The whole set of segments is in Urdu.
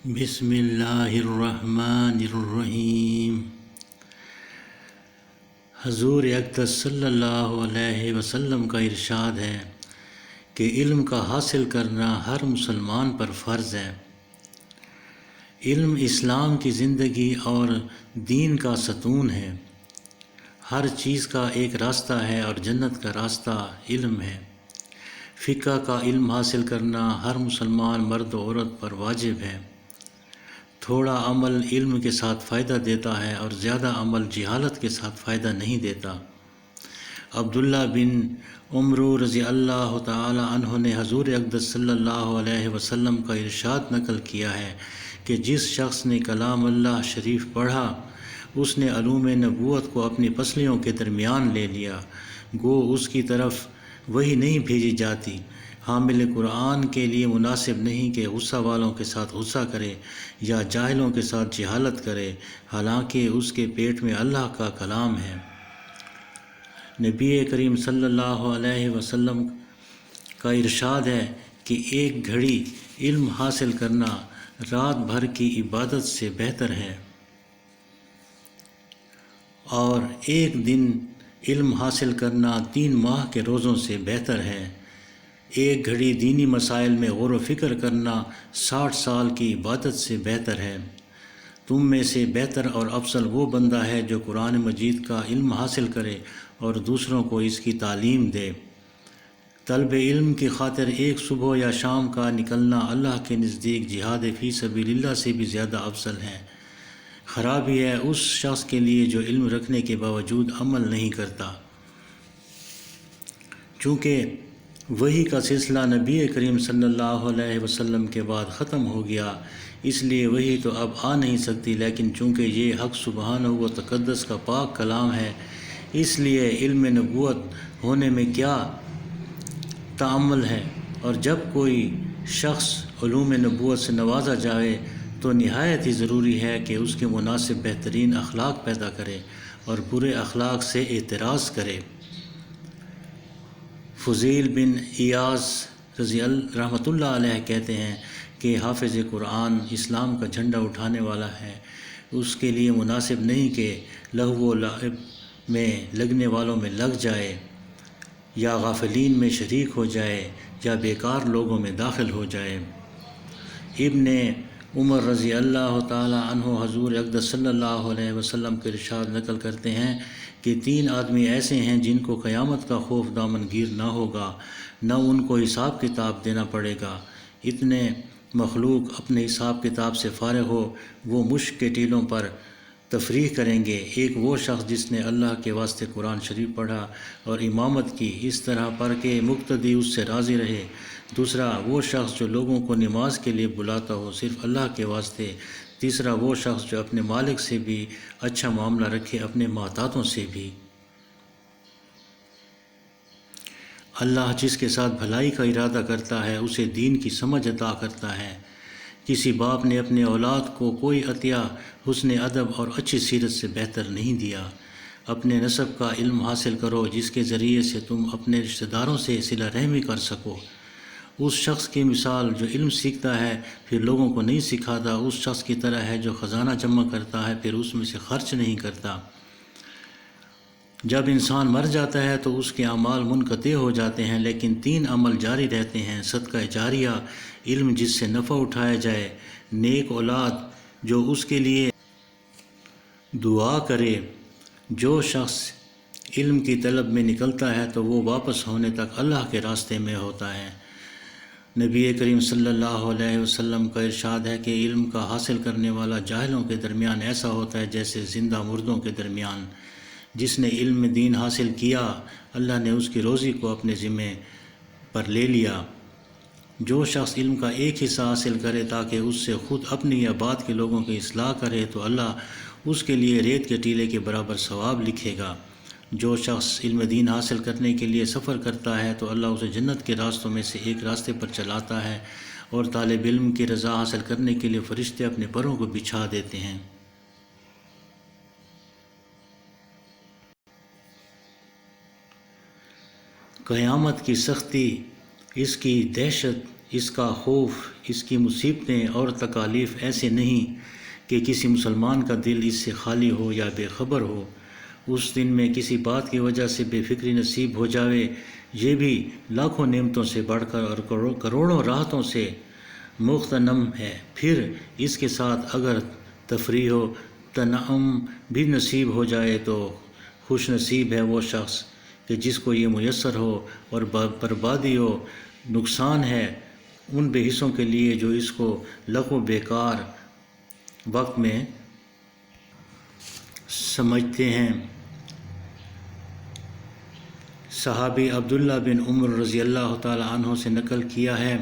بسم اللہ الرحمن الرحیم۔ حضور اقدس صلی اللہ علیہ وسلم کا ارشاد ہے کہ علم کا حاصل کرنا ہر مسلمان پر فرض ہے۔ علم اسلام کی زندگی اور دین کا ستون ہے۔ ہر چیز کا ایک راستہ ہے اور جنت کا راستہ علم ہے۔ فقہ کا علم حاصل کرنا ہر مسلمان مرد و عورت پر واجب ہے۔ تھوڑا عمل علم کے ساتھ فائدہ دیتا ہے اور زیادہ عمل جہالت کے ساتھ فائدہ نہیں دیتا۔ عبداللہ بن عمر رضی اللہ تعالی عنہ نے حضور اقدس صلی اللہ علیہ وسلم کا ارشاد نقل کیا ہے کہ جس شخص نے کلام اللہ شریف پڑھا اس نے علوم نبوت کو اپنی پسلیوں کے درمیان لے لیا، گو اس کی طرف وحی نہیں بھیجی جاتی۔ حامل قرآن کے لیے مناسب نہیں کہ غصہ والوں کے ساتھ غصہ کرے یا جاہلوں کے ساتھ جہالت کرے، حالانکہ اس کے پیٹ میں اللہ کا کلام ہے۔ نبی کریم صلی اللہ علیہ وسلم کا ارشاد ہے کہ ایک گھڑی علم حاصل کرنا رات بھر کی عبادت سے بہتر ہے، اور ایک دن علم حاصل کرنا 3 ماہ کے روزوں سے بہتر ہے۔ ایک گھڑی دینی مسائل میں غور و فکر کرنا 60 سال کی عبادت سے بہتر ہے۔ تم میں سے بہتر اور افضل وہ بندہ ہے جو قرآن مجید کا علم حاصل کرے اور دوسروں کو اس کی تعلیم دے۔ طلب علم کی خاطر ایک صبح یا شام کا نکلنا اللہ کے نزدیک جہاد فی سبیل اللہ سے بھی زیادہ افضل ہے۔ خرابی ہے اس شخص کے لیے جو علم رکھنے کے باوجود عمل نہیں کرتا۔ چونکہ وحی کا سلسلہ نبی کریم صلی اللہ علیہ وسلم کے بعد ختم ہو گیا، اس لیے وحی تو اب آ نہیں سکتی، لیکن چونکہ یہ حق سبحانہ و تقدس کا پاک کلام ہے، اس لیے علم نبوت ہونے میں کیا تأمل ہے۔ اور جب کوئی شخص علوم نبوت سے نوازا جائے تو نہایت ہی ضروری ہے کہ اس کے مناسب بہترین اخلاق پیدا کرے اور برے اخلاق سے اعتراض کرے۔ فضیل بن ایاض رحمۃ اللہ علیہ کہتے ہیں کہ حافظ قرآن اسلام کا جھنڈا اٹھانے والا ہے، اس کے لیے مناسب نہیں کہ لہو و لعب میں لگنے والوں میں لگ جائے، یا غافلین میں شریک ہو جائے، یا بیکار لوگوں میں داخل ہو جائے۔ ابن عمر رضی اللہ تعالی عنہ حضور اقدس صلی اللہ علیہ وسلم کے ارشاد نقل کرتے ہیں کہ 3 آدمی ایسے ہیں جن کو قیامت کا خوف دامن گیر نہ ہوگا، نہ ان کو حساب کتاب دینا پڑے گا۔ اتنے مخلوق اپنے حساب کتاب سے فارغ ہو، وہ مشک کے ٹیلوں پر تفریح کریں گے۔ ایک وہ شخص جس نے اللہ کے واسطے قرآن شریف پڑھا اور امامت کی، اس طرح پڑھ کہ مقتدی اس سے راضی رہے۔ دوسرا وہ شخص جو لوگوں کو نماز کے لیے بلاتا ہو صرف اللہ کے واسطے۔ تیسرا وہ شخص جو اپنے مالک سے بھی اچھا معاملہ رکھے، اپنے محتاطوں سے بھی۔ اللہ جس کے ساتھ بھلائی کا ارادہ کرتا ہے اسے دین کی سمجھ عطا کرتا ہے۔ کسی باپ نے اپنے اولاد کو کوئی عطیہ حسن ادب اور اچھی سیرت سے بہتر نہیں دیا۔ اپنے نسب کا علم حاصل کرو جس کے ذریعے سے تم اپنے رشتہ داروں سے صلہ رحمی کر سکو۔ اس شخص کی مثال جو علم سیکھتا ہے پھر لوگوں کو نہیں سکھاتا اس شخص کی طرح ہے جو خزانہ جمع کرتا ہے پھر اس میں سے خرچ نہیں کرتا۔ جب انسان مر جاتا ہے تو اس کے اعمال منقطع ہو جاتے ہیں، لیکن 3 عمل جاری رہتے ہیں: صدقہ جاریہ، علم جس سے نفع اٹھایا جائے، نیک اولاد جو اس کے لیے دعا کرے۔ جو شخص علم کی طلب میں نکلتا ہے تو وہ واپس ہونے تک اللہ کے راستے میں ہوتا ہے۔ نبی کریم صلی اللہ علیہ وسلم کا ارشاد ہے کہ علم کا حاصل کرنے والا جاہلوں کے درمیان ایسا ہوتا ہے جیسے زندہ مردوں کے درمیان۔ جس نے علم دین حاصل کیا اللہ نے اس کی روزی کو اپنے ذمے پر لے لیا۔ جو شخص علم کا ایک حصہ حاصل کرے تاکہ اس سے خود اپنی یا بعد کے لوگوں کی اصلاح کرے تو اللہ اس کے لیے ریت کے ٹیلے کے برابر ثواب لکھے گا۔ جو شخص علم دین حاصل کرنے کے لیے سفر کرتا ہے تو اللہ اسے جنت کے راستوں میں سے ایک راستے پر چلاتا ہے، اور طالب علم کی رضا حاصل کرنے کے لیے فرشتے اپنے پروں کو بچھا دیتے ہیں۔ قیامت کی سختی، اس کی دہشت، اس کا خوف، اس کی مصیبتیں اور تکالیف ایسے نہیں کہ کسی مسلمان کا دل اس سے خالی ہو یا بے خبر ہو۔ اس دن میں کسی بات کی وجہ سے بے فکری نصیب ہو جاوے، یہ بھی لاکھوں نعمتوں سے بڑھ کر اور کروڑوں راحتوں سے مغتنم ہے۔ پھر اس کے ساتھ اگر تفریح و تنعم بھی نصیب ہو جائے تو خوش نصیب ہے وہ شخص کہ جس کو یہ میسر ہو، اور بربادی و نقصان ہے ان بے حصوں کے لیے جو اس کو لغو بیکار وقت میں سمجھتے ہیں۔ صحابی عبداللہ بن عمر رضی اللہ تعالی عنہ سے نقل کیا ہے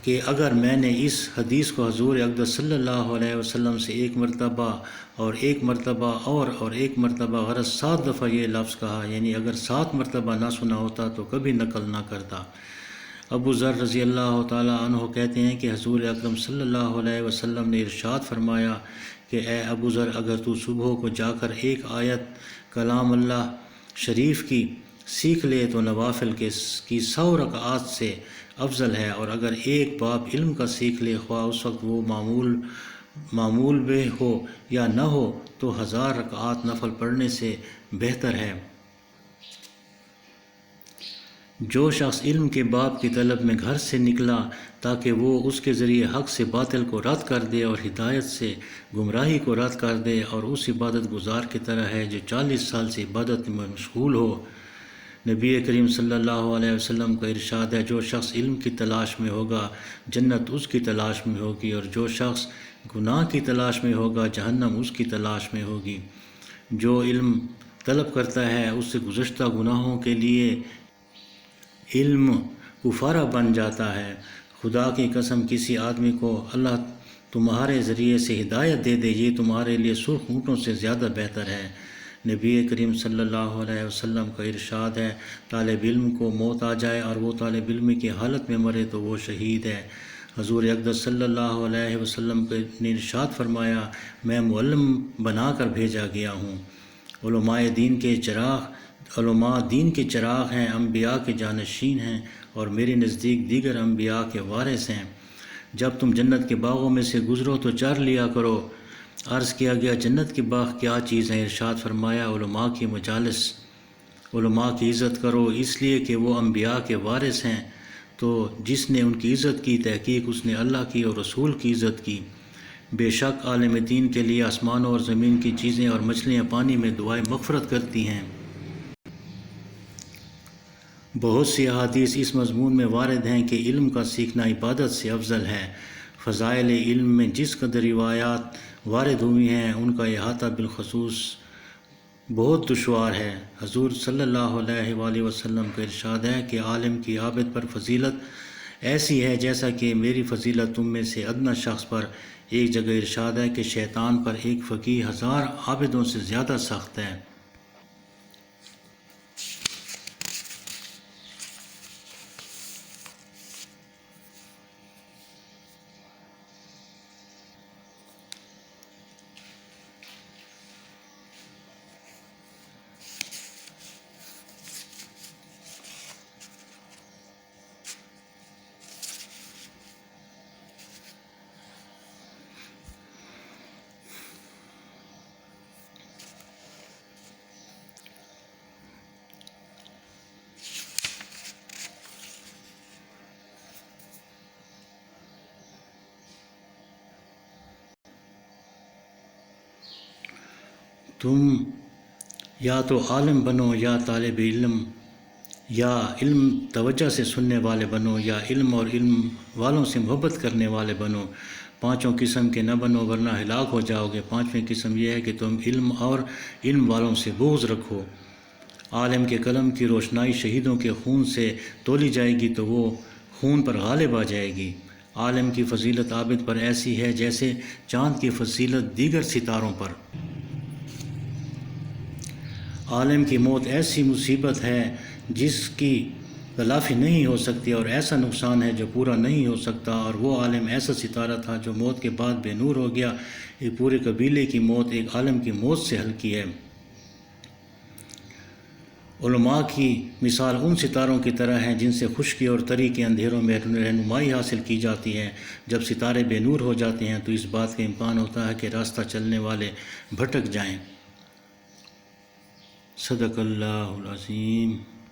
کہ اگر میں نے اس حدیث کو حضور اقدس صلی اللہ علیہ وسلم سے ایک مرتبہ اور ایک مرتبہ غرض 7 دفعہ یہ لفظ کہا، یعنی اگر 7 مرتبہ نہ سنا ہوتا تو کبھی نقل نہ کرتا۔ ابو ذر رضی اللہ تعالی عنہ کہتے ہیں کہ حضور اکرم صلی اللہ علیہ وسلم نے ارشاد فرمایا کہ اے ابو ذر، اگر تو صبح کو جا کر ایک آیت کلام اللہ شریف کی سیکھ لے تو نوافل کی 100 رکعات سے افضل ہے، اور اگر ایک باب علم کا سیکھ لے، خواہ اس وقت وہ معمول بھی ہو یا نہ ہو، تو 1000 رکعات نفل پڑھنے سے بہتر ہے۔ جو شخص علم کے باب کی طلب میں گھر سے نکلا تاکہ وہ اس کے ذریعے حق سے باطل کو رد کر دے اور ہدایت سے گمراہی کو رد کر دے، اور اس عبادت گزار کی طرح ہے جو 40 سال سے عبادت میں مشغول ہو۔ نبی کریم صلی اللہ علیہ وسلم کا ارشاد ہے، جو شخص علم کی تلاش میں ہوگا جنت اس کی تلاش میں ہوگی، اور جو شخص گناہ کی تلاش میں ہوگا جہنم اس کی تلاش میں ہوگی۔ جو علم طلب کرتا ہے اس سے گزشتہ گناہوں کے لیے علم کفارہ بن جاتا ہے۔ خدا کی قسم، کسی آدمی کو اللہ تمہارے ذریعے سے ہدایت دے دے، یہ تمہارے لیے سرخ اونٹوں سے زیادہ بہتر ہے۔ نبی کریم صلی اللہ علیہ وسلم کا ارشاد ہے، طالب علم کو موت آ جائے اور وہ طالب علم کی حالت میں مرے تو وہ شہید ہے۔ حضور اقدس صلی اللہ علیہ وسلم نے ارشاد فرمایا، میں معلم بنا کر بھیجا گیا ہوں۔ علماء دین کے چراغ ہیں، انبیاء کے جانشین ہیں، اور میرے نزدیک دیگر انبیاء کے وارث ہیں۔ جب تم جنت کے باغوں میں سے گزرو تو چر لیا کرو۔ عرض کیا گیا، جنت کے باغ کیا چیز ہیں؟ ارشاد فرمایا، علماء کی مجالس۔ علماء کی عزت کرو اس لیے کہ وہ انبیاء کے وارث ہیں، تو جس نے ان کی عزت کی تحقیق اس نے اللہ کی اور رسول کی عزت کی۔ بے شک عالم دین کے لیے آسمانوں اور زمین کی چیزیں اور مچھلیاں پانی میں دعائیں مغفرت کرتی ہیں۔ بہت سی احادیث اس مضمون میں وارد ہیں کہ علم کا سیکھنا عبادت سے افضل ہے۔ فضائل علم میں جس قدر روایات وارد ہوئی ہیں ان کا احاطہ بالخصوص بہت دشوار ہے۔ حضور صلی اللہ علیہ وآلہ وسلم کا ارشاد ہے کہ عالم کی عابد پر فضیلت ایسی ہے جیسا کہ میری فضیلت تم میں سے ادنیٰ شخص پر۔ ایک جگہ ارشاد ہے کہ شیطان پر ایک فقیہ 1000 عابدوں سے زیادہ سخت ہے۔ تم یا تو عالم بنو یا طالب علم، یا علم توجہ سے سننے والے بنو، یا علم اور علم والوں سے محبت کرنے والے بنو۔ 5 قسم کے نہ بنو ورنہ ہلاک ہو جاؤ گے۔ 5ویں قسم یہ ہے کہ تم علم اور علم والوں سے بغض رکھو۔ عالم کے قلم کی روشنائی شہیدوں کے خون سے تولی جائے گی تو وہ خون پر غالب آ جائے گی۔ عالم کی فضیلت عابد پر ایسی ہے جیسے چاند کی فضیلت دیگر ستاروں پر۔ عالم کی موت ایسی مصیبت ہے جس کی تلافی نہیں ہو سکتی، اور ایسا نقصان ہے جو پورا نہیں ہو سکتا، اور وہ عالم ایسا ستارہ تھا جو موت کے بعد بے نور ہو گیا۔ ایک پورے قبیلے کی موت ایک عالم کی موت سے ہلکی ہے۔ علماء کی مثال ان ستاروں کی طرح ہیں جن سے خشکی اور تری کے اندھیروں میں رہنمائی حاصل کی جاتی ہے۔ جب ستارے بے نور ہو جاتے ہیں تو اس بات کا امکان ہوتا ہے کہ راستہ چلنے والے بھٹک جائیں۔ صدق اللہ العظیم۔